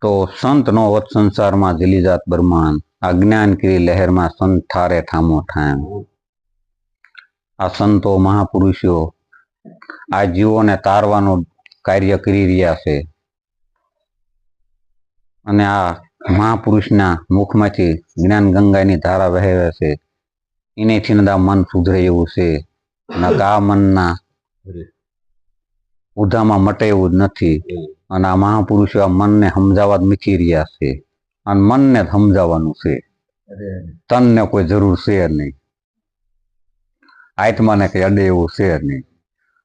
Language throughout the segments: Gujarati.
તો સંત નો વત સંસારમાં ઝીલી જાત બરમાન, આ જ્ઞાન કરી લહેરમાં સંત ઠારે ઠામો ઠામ. આ સંતો મહાપુરુષો આ જીવોને તારવાનું કાર્ય કરી રહ્યા છે અને આ મહાપુરુષના મુખમાંથી જ્ઞાન ગંગાની ધારા વહે છે. એનેથી નદા મન સુધરે એવું છે. નકા મનના ઉધામાં મટે એવું જ નથી. અને આ મહાપુરુષો આ મનને સમજાવવા જ મીખી રહ્યા છે અને મનને જ સમજાવવાનું છે. તનને કોઈ જરૂર છે નહીં, આત્માને કઈ અડે એવું છે નહીં.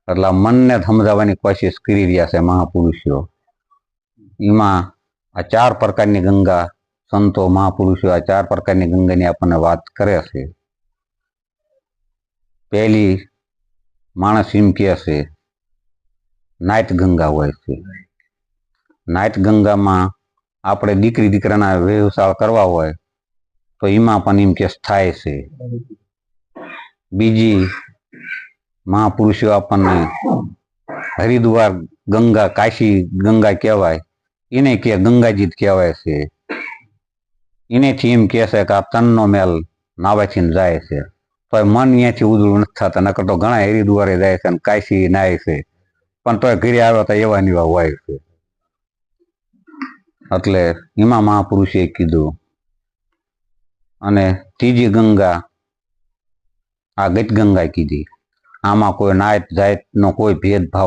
એટલે મનને જ સમજાવવાની કોશિશ કરી રહ્યા છે મહાપુરુષો. એમાં આ 4 પ્રકારની ગંગા સંતો મહાપુરુષો આ 4 પ્રકારની ગંગાની આપણને વાત કરે છે. પહેલી માણસ એમ કહે છે નાઇટ ગંગા હોય છે. નાઇટ ગંગામાં આપણે દીકરી દીકરાના વ્યવસાય કરવા હોય તો એમાં પણ એમ કેસ થાય છે. બીજી મહાપુરુષો આપણને હરિદ્વાર ગંગા કાશી ગંગા કહેવાય, એને કે ગંગાજી કહેવાય છે. એનેથી એમ કહે છે કે આ તનનો મેલ નાવાથી જાય છે. તો મન અહીંયાથી ઉજળું નથી થતા. નકર તો ઘણા હરિદ્વારે જાય છે અને કાશી નાય છે, પણ તોય ઘરે આવ્યા તો એવા ને એવા હોય છે. એટલે એમાં મહાપુરુષે કીધું. અને ત્રીજી ગંગા આ ગત ગંગા કીધી. આમાં કોઈ નાત જાતનો કોઈ ભેદભાવ